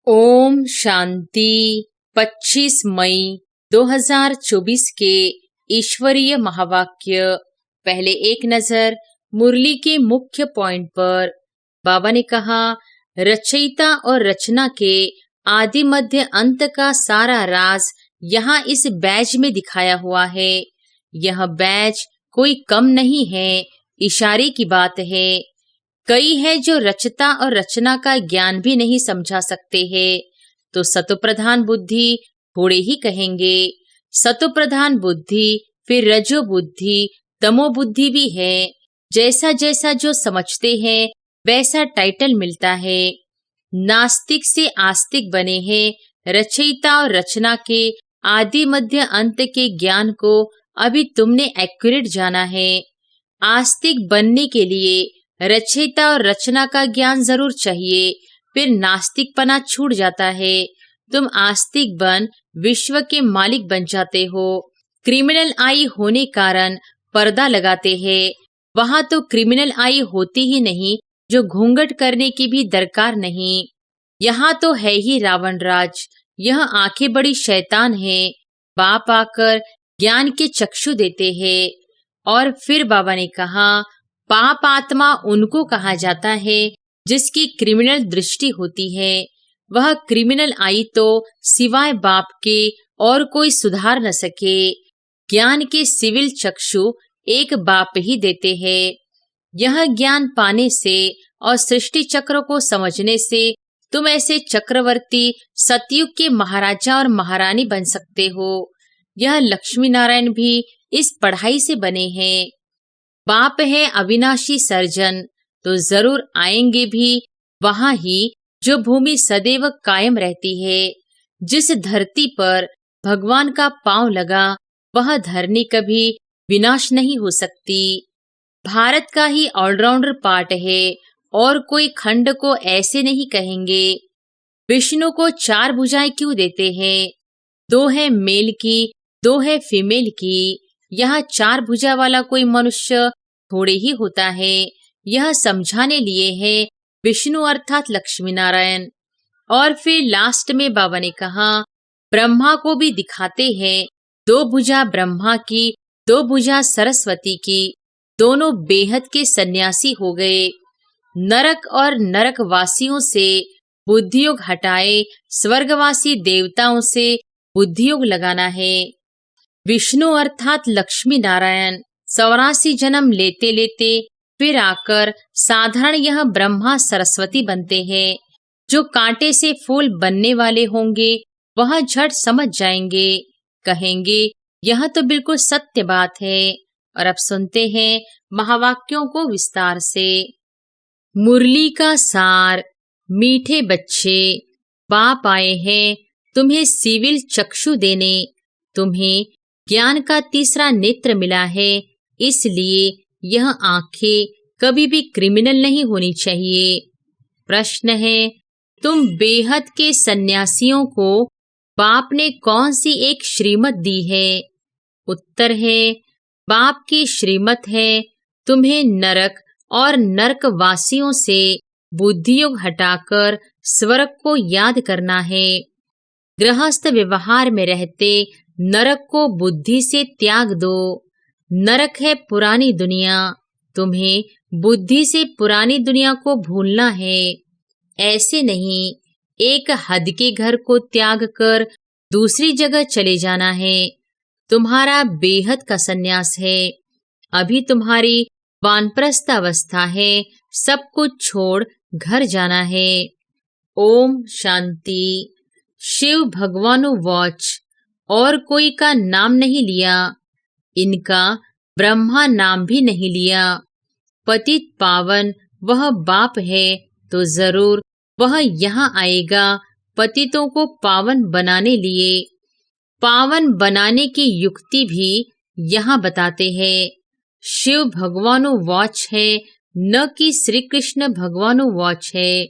ओम शांति। 25 मई 2024 के ईश्वरीय महावाक्य। पहले एक नजर मुरली के मुख्य पॉइंट पर। बाबा ने कहा, रचयिता और रचना के आदि मध्य अंत का सारा राज यहाँ इस बैज में दिखाया हुआ है। यह बैज कोई कम नहीं है, इशारे की बात है। कई है जो रचता और रचना का ज्ञान भी नहीं समझा सकते हैं, तो सतोप्रधान बुद्धि थोड़े ही कहेंगे। सतोप्रधान बुद्धि फिर रजो बुद्धि तमो बुद्धि भी है। जैसा जैसा जो समझते हैं वैसा टाइटल मिलता है। नास्तिक से आस्तिक बने हैं। रचयिता और रचना के आदि मध्य अंत के ज्ञान को अभी तुमने एक्यूरेट जाना है। आस्तिक बनने के लिए रचयिता और रचना का ज्ञान जरूर चाहिए, फिर नास्तिकपना छूट जाता है। तुम आस्तिक बन विश्व के मालिक बन जाते हो। क्रिमिनल आई होने कारण पर्दा लगाते हैं। वहां तो क्रिमिनल आई होती ही नहीं, जो घूंघट करने की भी दरकार नहीं। यहाँ तो है ही रावण राज। यह आंखें बड़ी शैतान है। बाप आकर ज्ञान के चक्षु देते हैं। और फिर बाबा ने कहा, पाप आत्मा उनको कहा जाता है जिसकी क्रिमिनल दृष्टि होती है। वह क्रिमिनल आई तो सिवाय बाप के और कोई सुधार न सके। ज्ञान के सिविल चक्षु एक बाप ही देते हैं। यह ज्ञान पाने से और सृष्टि चक्र को समझने से तुम ऐसे चक्रवर्ती सतयुग के महाराजा और महारानी बन सकते हो। यह लक्ष्मी नारायण भी इस पढ़ाई से बने हैं। बाप है अविनाशी सर्जन, तो जरूर आएंगे भी वहां ही जो भूमि सदैव कायम रहती है। जिस धरती पर भगवान का पांव लगा वह धरनी कभी विनाश नहीं हो सकती। भारत का ही ऑलराउंडर पार्ट है और कोई खंड को ऐसे नहीं कहेंगे। विष्णु को 4 भुजाएं क्यों देते हैं? 2 है मेल की, 2 है फीमेल की। यहाँ 4 भुजा वाला कोई मनुष्य थोड़े ही होता है। यह समझाने लिए है विष्णु अर्थात लक्ष्मी नारायण। और फिर लास्ट में बाबा ने कहा, ब्रह्मा को भी दिखाते हैं 2 भुजा ब्रह्मा की, 2 भुजा सरस्वती की। दोनों बेहद के सन्यासी हो गए। नरक और नरक वासियों से बुद्धियोग हटाए, स्वर्गवासी देवताओं से बुद्धियोग लगाना है। विष्णु अर्थात लक्ष्मी नारायण 84 जन्म लेते लेते फिर आकर साधारण यह ब्रह्मा सरस्वती बनते हैं। जो कांटे से फूल बनने वाले होंगे वह झट समझ जाएंगे, कहेंगे यह तो बिल्कुल सत्य बात है। और अब सुनते हैं महावाक्यों को विस्तार से। मुरली का सार। मीठे बच्चे, बाप आए हैं तुम्हें सिविल चक्षु देने। तुम्हें ज्ञान का तीसरा नेत्र मिला है, इसलिए यह आंखें कभी भी क्रिमिनल नहीं होनी चाहिए। प्रश्न है, तुम बेहद के सन्यासियों को बाप ने कौन सी एक श्रीमत दी है? उत्तर है, बाप की श्रीमत है तुम्हें नरक और नरकवासियों से बुद्धियोग हटाकर स्वर्ग को याद करना है। गृहस्थ व्यवहार में रहते नरक को बुद्धि से त्याग दो। नरक है पुरानी दुनिया, तुम्हें बुद्धि से पुरानी दुनिया को भूलना है। ऐसे नहीं, एक हद के घर को त्याग कर दूसरी जगह चले जाना है। तुम्हारा बेहद का सन्यास है। अभी तुम्हारी वानप्रस्थ अवस्था है, सब कुछ छोड़ घर जाना है। ओम शांति। शिव भगवानो वॉच। और कोई का नाम नहीं लिया, इनका ब्रह्मा नाम भी नहीं लिया। पतित पावन वह बाप है, तो जरूर वह यहाँ आएगा पतितों को पावन बनाने लिए। पावन बनाने की युक्ति भी यहाँ बताते हैं। शिव भगवानो वॉच है, न कि श्री कृष्ण भगवानो वॉच है।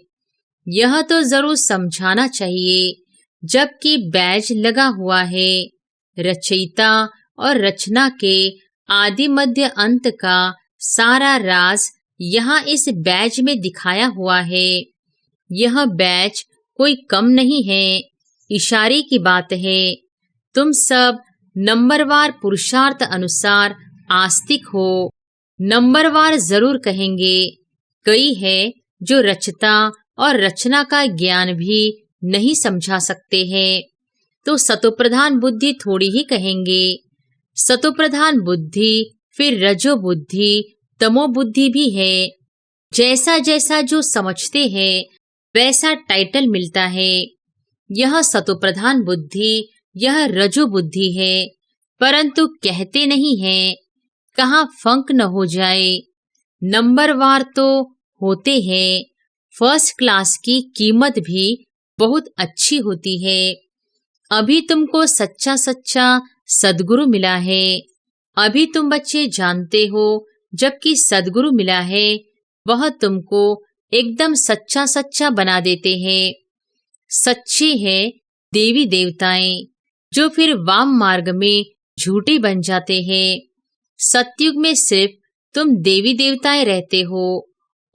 यह तो जरूर समझाना चाहिए, जबकि बैज लगा हुआ है। रचयिता और रचना के आदि मध्य अंत का सारा राज यहाँ इस बैज में दिखाया हुआ है। यह बैज कोई कम नहीं है, इशारे की बात है। तुम सब नंबरवार पुरुषार्थ अनुसार आस्तिक हो। नंबरवार जरूर कहेंगे। कई है जो रचता और रचना का ज्ञान भी नहीं समझा सकते हैं, तो सतोप्रधान बुद्धि थोड़ी ही कहेंगे। सतोप्रधान बुद्धि फिर रजो बुद्धि, तमो बुद्धि भी है। जैसा जैसा जो समझते हैं वैसा टाइटल मिलता है। यह सतोप्रधान बुद्धि, यह रजो बुद्धि है, परंतु कहते नहीं है, कहाँ फंक न हो जाए। नंबरवार तो होते हैं। फर्स्ट क्लास की कीमत भी बहुत अच्छी होती है। अभी तुमको सच्चा सच्चा सद्गुरु मिला है। अभी तुम बच्चे जानते हो, जबकि सद्गुरु मिला है वह तुमको एकदम सच्चा सच्चा बना देते हैं। सच्चे हैं देवी देवताएं, जो फिर वाम मार्ग में झूठे बन जाते हैं। सतयुग में सिर्फ तुम देवी देवताएं रहते हो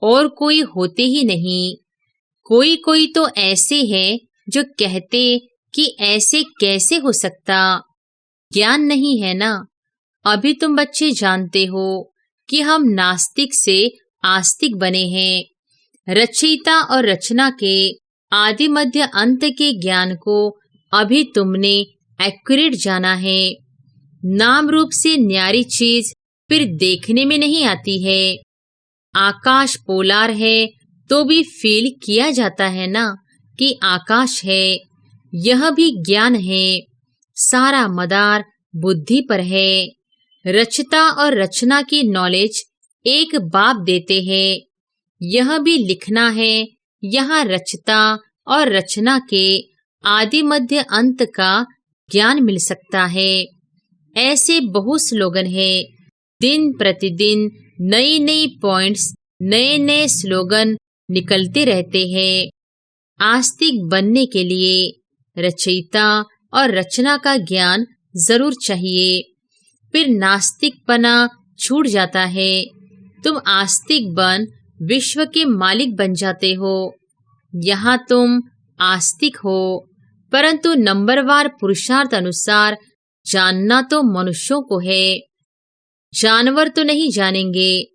और कोई होते ही नहीं। कोई कोई तो ऐसे हैं जो कहते कि ऐसे कैसे हो सकता, ज्ञान नहीं है ना। अभी तुम बच्चे जानते हो कि हम नास्तिक से आस्तिक बने हैं। रचयिता और रचना के आदि मध्य अंत के ज्ञान को अभी तुमने एक्यूरेट जाना है। नाम रूप से न्यारी चीज फिर देखने में नहीं आती है। आकाश पोलार है तो भी फील किया जाता है ना कि आकाश है। यह भी ज्ञान है। सारा मदार बुद्धि पर है। रचता और रचना की नॉलेज एक बाप देते हैं। यह भी लिखना है, यहाँ रचता और रचना के आदि मध्य अंत का ज्ञान मिल सकता है। ऐसे बहुत स्लोगन है। दिन प्रतिदिन नई नई पॉइंट्स, नए नए स्लोगन निकलते रहते हैं। आस्तिक बनने के लिए रचयिता और रचना का ज्ञान जरूर चाहिए, फिर नास्तिकपना छूट जाता है। तुम आस्तिक बन विश्व के मालिक बन जाते हो। यहाँ तुम आस्तिक हो, परंतु नंबरवार पुरुषार्थ अनुसार जानना तो मनुष्यों को है। जानवर तो नहीं जानेंगे।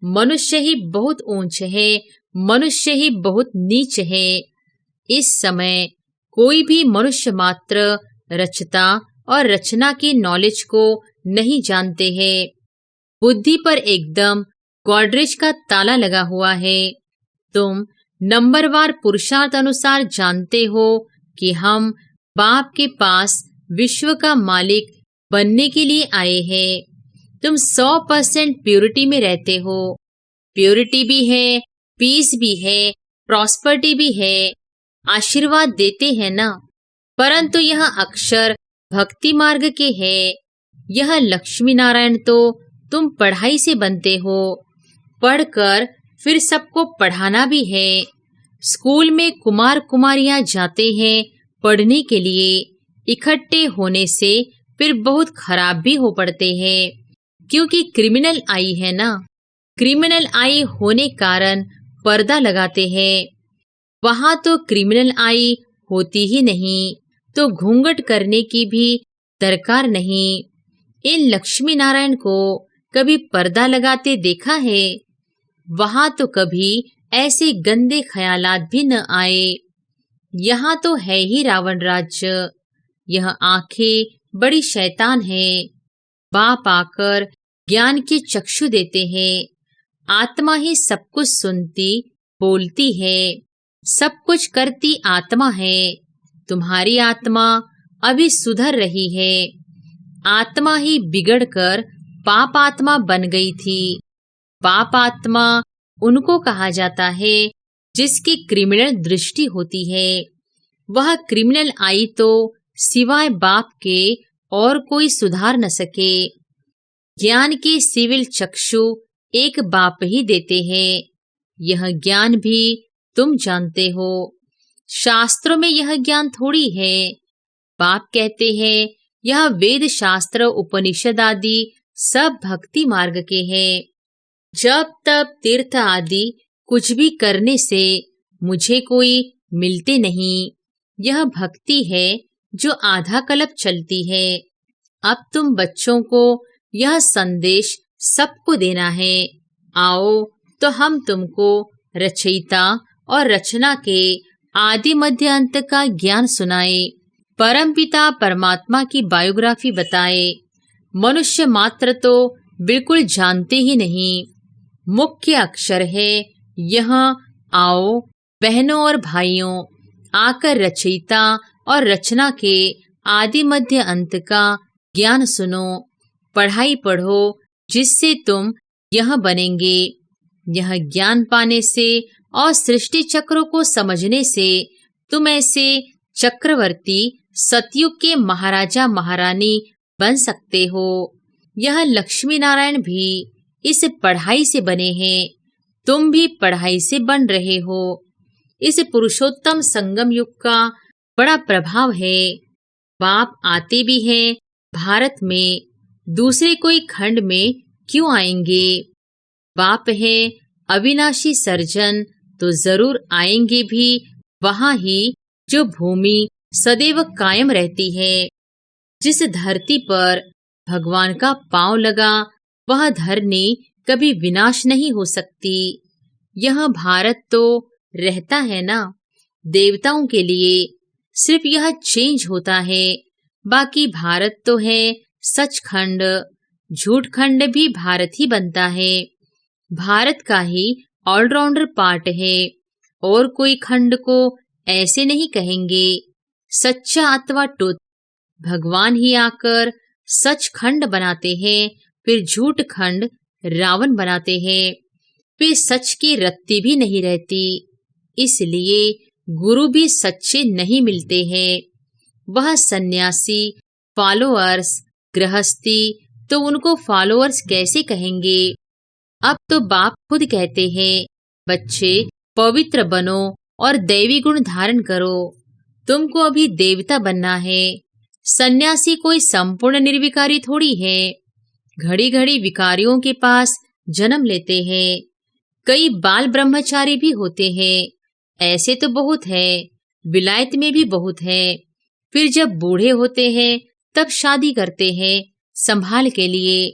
मनुष्य ही बहुत ऊंच है, मनुष्य ही बहुत नीच है। इस समय कोई भी मनुष्य मात्र रचता और रचना की नॉलेज को नहीं जानते हैं। बुद्धि पर एकदम गॉडरेज का ताला लगा हुआ है। तुम नंबरवार पुरुषार्थ अनुसार जानते हो कि हम बाप के पास विश्व का मालिक बनने के लिए आए हैं। तुम 100% प्योरिटी में रहते हो। प्योरिटी भी है, पीस भी है, प्रॉस्पर्टी भी है, आशीर्वाद देते हैं ना। परंतु यह अक्षर भक्ति मार्ग के है। यह लक्ष्मी नारायण तो तुम पढ़ाई से बनते हो। पढ़कर फिर सबको पढ़ाना भी है। स्कूल में कुमार कुमारियां जाते हैं पढ़ने के लिए। इकट्ठे होने से फिर बहुत खराब भी हो पड़ते हैं, क्योंकि क्रिमिनल आई है ना। क्रिमिनल आई होने कारण पर्दा लगाते हैं। वहां तो क्रिमिनल आई होती ही नहीं, तो घूंघट करने की भी दरकार नहीं। इन लक्ष्मी नारायण को कभी पर्दा लगाते देखा है? वहां तो कभी ऐसे गंदे ख्यालात भी न आए। यहाँ तो है ही रावण राज्य। यह आंखें बड़ी शैतान है। बाप आकर ज्ञान के चक्षु देते हैं। आत्मा ही सब कुछ सुनती बोलती है, सब कुछ करती आत्मा है। तुम्हारी आत्मा अभी सुधर रही है। आत्मा ही बिगड़कर पाप आत्मा बन गई थी। पाप आत्मा उनको कहा जाता है जिसकी क्रिमिनल दृष्टि होती है। वह क्रिमिनल आई तो सिवाय बाप के और कोई सुधार न सके। ज्ञान के सिविल चक्षु एक बाप ही देते हैं। यह ज्ञान भी तुम जानते हो। शास्त्रों में यह ज्ञान थोड़ी है। बाप कहते हैं यह वेद शास्त्र उपनिषद आदि सब भक्ति मार्ग के हैं। जब तब तीर्थ आदि कुछ भी करने से मुझे कोई मिलते नहीं। यह भक्ति है जो आधा कल्प चलती है। अब तुम बच्चों को यह संदेश सबको देना है। आओ तो हम तुमको रचयिता और रचना के आदि मध्य अंत का ज्ञान सुनाए, परमपिता परमात्मा की बायोग्राफी बताए। मनुष्य मात्र तो बिल्कुल जानते ही नहीं। मुख्य अक्षर है यह। आओ बहनों और भाइयों, आकर रचयिता और रचना के आदि मध्य अंत का ज्ञान सुनो, पढ़ाई पढ़ो, जिससे तुम यह बनेंगे। यह ज्ञान पाने से और सृष्टि चक्रों को समझने से तुम ऐसे चक्रवर्ती सतयुग के महाराजा महारानी बन सकते हो। यह लक्ष्मी नारायण भी इस पढ़ाई से बने हैं। तुम भी पढ़ाई से बन रहे हो। इस पुरुषोत्तम संगम युग का बड़ा प्रभाव है। बाप आते भी हैं भारत में, दूसरे कोई खंड में क्यों आएंगे। बाप है अविनाशी सर्जन, तो जरूर आएंगे भी वहां ही जो भूमि सदैव कायम रहती है। जिस धरती पर भगवान का पांव लगा वह धरनी कभी विनाश नहीं हो सकती। यह भारत तो रहता है ना देवताओं के लिए, सिर्फ यह चेंज होता है। बाकी भारत तो है सचखंड। झूठ खंड भी भारत ही बनता है। भारत का ही ऑलराउंडर पार्ट है, और कोई खंड को ऐसे नहीं कहेंगे। सच्चा अथवा टुत भगवान ही आकर सच खंड बनाते हैं, फिर झूठ खंड रावण बनाते हैं, फिर सच की रत्ती भी नहीं रहती। इसलिए गुरु भी सच्चे नहीं मिलते हैं। वह सन्यासी फॉलोअर्स, गृहस्थी तो उनको फॉलोअर्स कैसे कहेंगे। अब तो बाप खुद कहते हैं, बच्चे पवित्र बनो और दैवी गुण धारण करो। तुमको अभी देवता बनना है। सन्यासी कोई संपूर्ण निर्विकारी थोड़ी है। घड़ी घड़ी विकारियों के पास जन्म लेते हैं। कई बाल ब्रह्मचारी भी होते हैं। ऐसे तो बहुत है, विलायत में भी बहुत है। फिर जब बूढ़े होते हैं तब शादी करते हैं संभाल के लिए।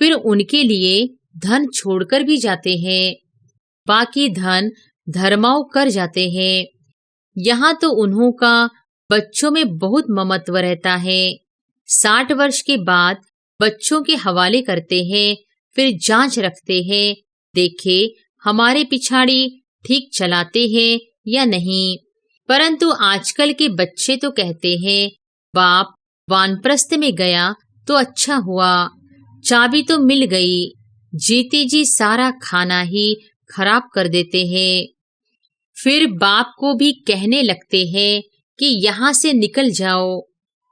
फिर उनके लिए धन छोड़कर भी जाते हैं। बाकी धन धर्माओं कर जाते हैं। यहाँ तो उन्हों का बच्चों में बहुत ममत्व रहता है। 60 वर्ष के बाद बच्चों के हवाले करते हैं, फिर जांच रखते हैं, देखे हमारे पिछाड़ी ठीक चलाते हैं या नहीं। परंतु आजकल के बच्चे तो कहते हैं, बाप वानप्रस्थ में गया तो अच्छा हुआ, चाबी तो मिल गई, जीते जी सारा खाना ही खराब कर देते हैं। फिर बाप को भी कहने लगते हैं कि यहाँ से निकल जाओ,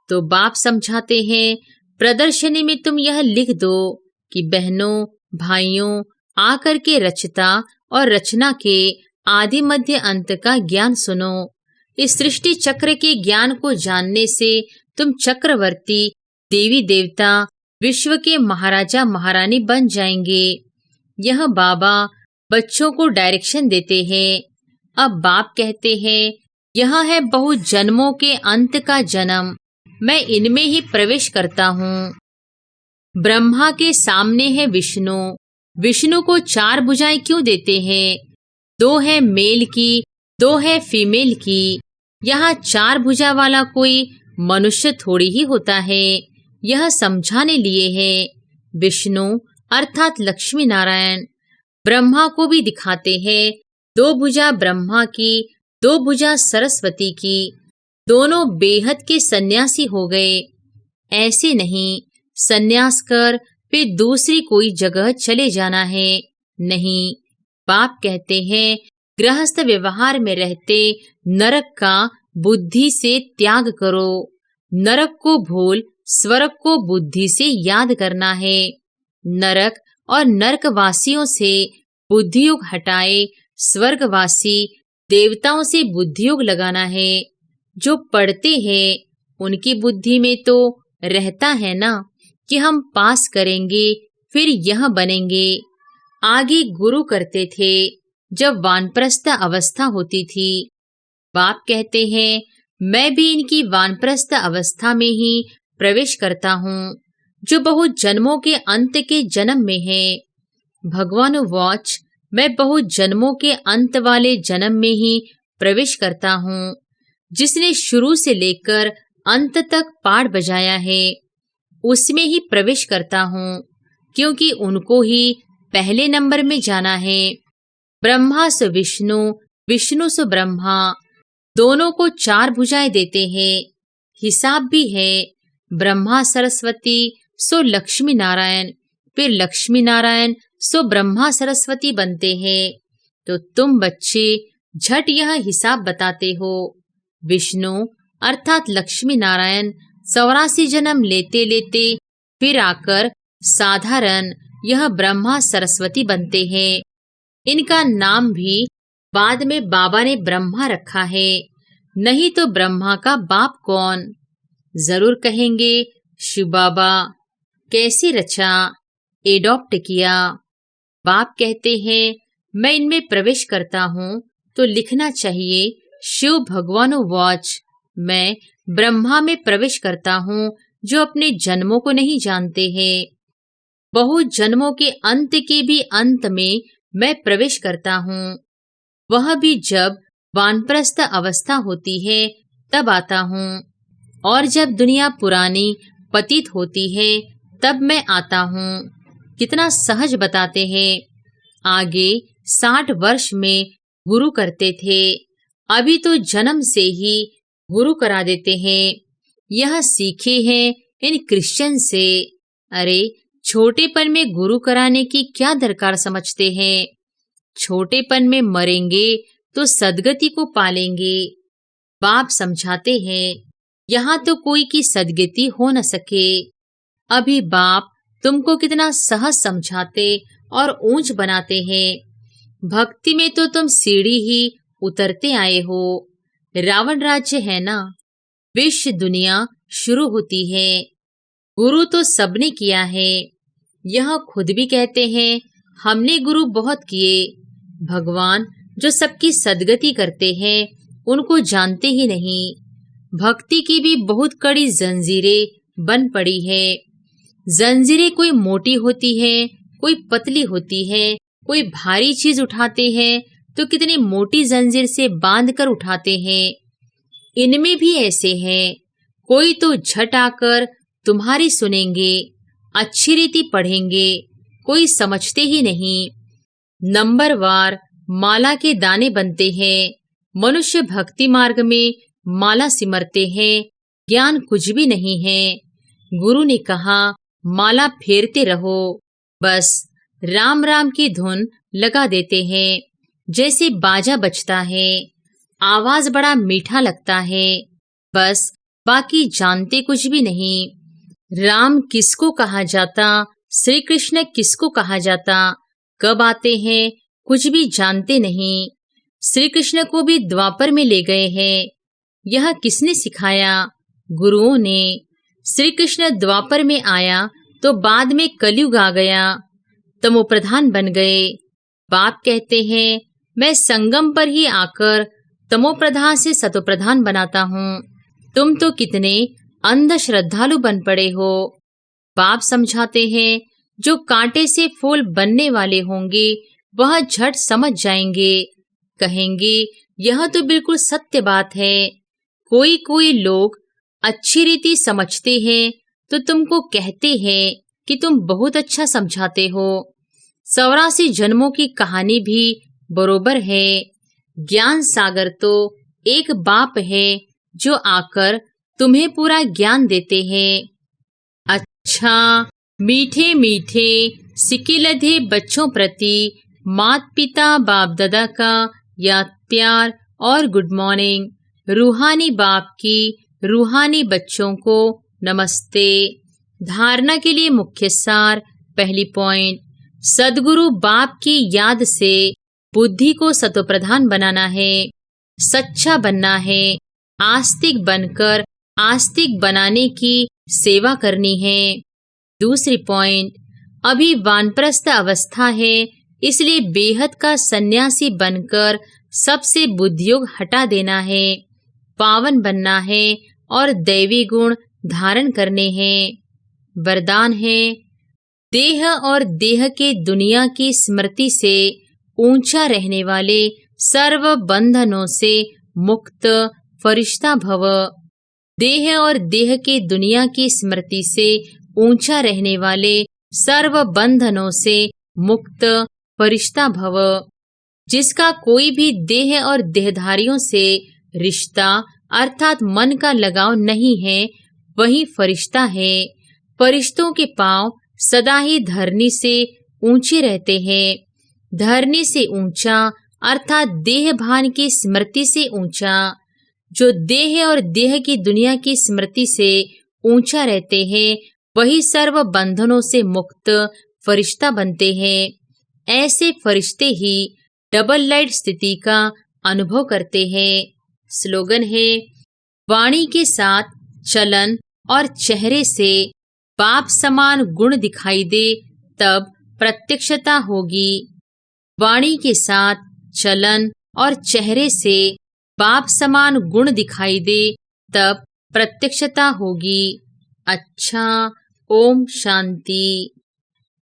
तो बाप समझाते हैं, प्रदर्शनी में तुम यह लिख दो कि बहनों भाइयों, आकर के रचता और रचना के आदि मध्य अंत का ज्ञान सुनो। इस सृष्टि चक्र के ज्ञान को जानने से तुम चक्रवर्ती, देवी देवता, विश्व के महाराजा महारानी बन जाएंगे। यह बाबा बच्चों को डायरेक्शन देते हैं। अब बाप कहते हैं, यह है बहुत जन्मों के अंत का जन्म, मैं इनमें ही प्रवेश करता हूँ। ब्रह्मा के सामने है विष्णु। विष्णु को 4 भुजाएं क्यों देते हैं? 2 है मेल की, 2 है फीमेल की। यहाँ 4 भुजा वाला कोई मनुष्य थोड़ी ही होता है। यह समझाने लिए है। विष्णु अर्थात लक्ष्मी नारायण। ब्रह्मा को भी दिखाते हैं, 2 भुजा ब्रह्मा की, 2 भुजा सरस्वती की। दोनों बेहद के सन्यासी हो गए। ऐसे नहीं सन्यास कर फिर दूसरी कोई जगह चले जाना है, नहीं। बाप कहते हैं, गृहस्थ व्यवहार में रहते नरक का बुद्धि से त्याग करो। नरक को भूल स्वर्ग को बुद्धि से याद करना है। नरक और नरकवासियों से बुद्धियोग हटाए स्वर्गवासी देवताओं से बुद्धियोग लगाना है। जो पढ़ते हैं उनकी बुद्धि में तो रहता है ना कि हम पास करेंगे, फिर यह बनेंगे। आगे गुरु करते थे जब वानप्रस्थ अवस्था होती थी। बाप कहते हैं, मैं भी इनकी वानप्रस्थ अवस्था में ही प्रवेश करता हूँ, जो बहुत जन्मों के अंत के जन्म में है। भगवान वॉच, मैं बहुत जन्मों के अंत वाले जन्म में ही प्रवेश करता हूँ। जिसने शुरू से लेकर अंत तक पाठ बजाया है, उसमें ही प्रवेश करता हूँ, क्योंकि उनको ही पहले नंबर में जाना है। ब्रह्मा सो विष्णु, विष्णु सो ब्रह्मा, दोनों को 4 भुजाएं देते हैं। हिसाब भी है, ब्रह्मा सरस्वती सो लक्ष्मी नारायण, फिर लक्ष्मी नारायण सो ब्रह्मा सरस्वती बनते हैं। तो तुम बच्चे झट यह हिसाब बताते हो। विष्णु अर्थात लक्ष्मी नारायण 84 जन्म लेते लेते फिर आकर साधारण यह ब्रह्मा सरस्वती बनते हैं। इनका नाम भी बाद में बाबा ने ब्रह्मा रखा है, नहीं तो ब्रह्मा का बाप कौन? जरूर कहेंगे, शिव बाबा कैसे रचा, एडॉप्ट किया। बाप कहते हैं, मैं इनमें प्रवेश करता हूँ तो लिखना चाहिए, शिव भगवान वॉच, मैं ब्रह्मा में प्रवेश करता हूँ, जो अपने जन्मों को नहीं जानते हैं। बहुत जन्मों के अंत के भी अंत में मैं प्रवेश करता हूँ, वह भी जब वानप्रस्थ अवस्था होती है तब आता हूँ, और जब दुनिया पुरानी पतित होती है तब मैं आता हूँ। कितना सहज बताते हैं। आगे 60 वर्ष में गुरु करते थे, अभी तो जन्म से ही गुरु करा देते हैं। यह सीखे हैं इन क्रिश्चियन से। अरे छोटेपन में गुरु कराने की क्या दरकार समझते हैं? छोटेपन में मरेंगे तो सदगति को पालेंगे। बाप समझाते हैं, यहाँ तो कोई की सदगति हो न सके। अभी बाप तुमको कितना सहज समझाते और ऊंच बनाते हैं। भक्ति में तो तुम सीढ़ी ही उतरते आए हो। रावण राज्य है ना, विश्व दुनिया शुरू होती है। गुरु तो सबने किया है। यह खुद भी कहते हैं, हमने गुरु बहुत किए। भगवान जो सबकी सदगति करते हैं, उनको जानते ही नहीं। भक्ति की भी बहुत कड़ी जंजीरें बन पड़ी है। जंजीरें कोई मोटी होती है, कोई पतली होती है। कोई भारी चीज उठाते हैं तो कितनी मोटी जंजीर से बांध कर उठाते हैं। इनमें भी ऐसे हैं, कोई तो झट आकर तुम्हारी सुनेंगे, अच्छी रीति पढ़ेंगे, कोई समझते ही नहीं। नंबरवार माला के दाने बनते हैं। मनुष्य भक्ति मार्ग में माला सिमरते हैं, ज्ञान कुछ भी नहीं है। गुरु ने कहा, माला फेरते रहो, बस राम राम की धुन लगा देते हैं। जैसे बाजा बजता है, आवाज बड़ा मीठा लगता है, बस बाकी जानते कुछ भी नहीं। राम किसको कहा जाता, श्री कृष्ण किसको कहा जाता, कब आते हैं, कुछ भी जानते नहीं। श्री कृष्ण को भी द्वापर में ले गए हैं। यह किसने सिखाया? गुरुओं ने। श्री कृष्ण द्वापर में आया तो बाद में कलयुग आ गया, तमो प्रधान बन गए। बाप कहते हैं, मैं संगम पर ही आकर तमो प्रधान से सतो प्रधान बनाता हूँ। तुम तो कितने अंध श्रद्धालु बन पड़े हो। बाप समझाते हैं, जो कांटे से फूल बनने वाले होंगे वह झट समझ जाएंगे, कहेंगे यह तो बिल्कुल सत्य बात है। कोई कोई लोग अच्छी रीति समझते हैं तो तुमको कहते हैं कि तुम बहुत अच्छा समझाते हो। 84 जन्मों की कहानी भी बरोबर है। ज्ञान सागर तो एक बाप है जो आकर तुम्हें पूरा ज्ञान देते हैं। अच्छा मीठे मीठे सिकिलधे बच्चों प्रति माता पिता बाप दादा का याद प्यार और गुड मॉर्निंग। रूहानी बाप की रूहानी बच्चों को नमस्ते। धारणा के लिए मुख्य सार। पहली पॉइंट, सदगुरु बाप की याद से बुद्धि को सतोप्रधान बनाना है, सच्चा बनना है, आस्तिक बनकर आस्तिक बनाने की सेवा करनी है। दूसरी पॉइंट, अभी वानप्रस्थ अवस्था है, इसलिए बेहद का सन्यासी बनकर सबसे बुद्धियोग हटा देना है, पावन बनना है और दैवी गुण धारण करने हैं। वरदान है, देह और देह के दुनिया की स्मृति से ऊंचा रहने वाले सर्व बंधनों से मुक्त फरिश्ता भव। देह और देह के दुनिया की स्मृति से ऊंचा रहने वाले सर्व बंधनों से मुक्त फरिश्ता भव। जिसका कोई भी देह और देहधारियों से रिश्ता अर्थात मन का लगाव नहीं है, वही फरिश्ता है। फरिश्तों के पांव सदा ही धरनी से ऊंचे रहते हैं। धरनी से ऊंचा अर्थात देह भान की स्मृति से ऊंचा। जो देह और देह की दुनिया की स्मृति से ऊंचा रहते हैं, वही सर्व बंधनों से मुक्त फरिश्ता बनते हैं। ऐसे फरिश्ते ही डबल लाइट स्थिति का अनुभव करते हैं। स्लोगन है, वाणी के साथ चलन और चेहरे से बाप समान गुण दिखाई दे तब प्रत्यक्षता होगी। वाणी के साथ चलन और चेहरे से बाप समान गुण दिखाई दे तब प्रत्यक्षता होगी। अच्छा, ओम शांति।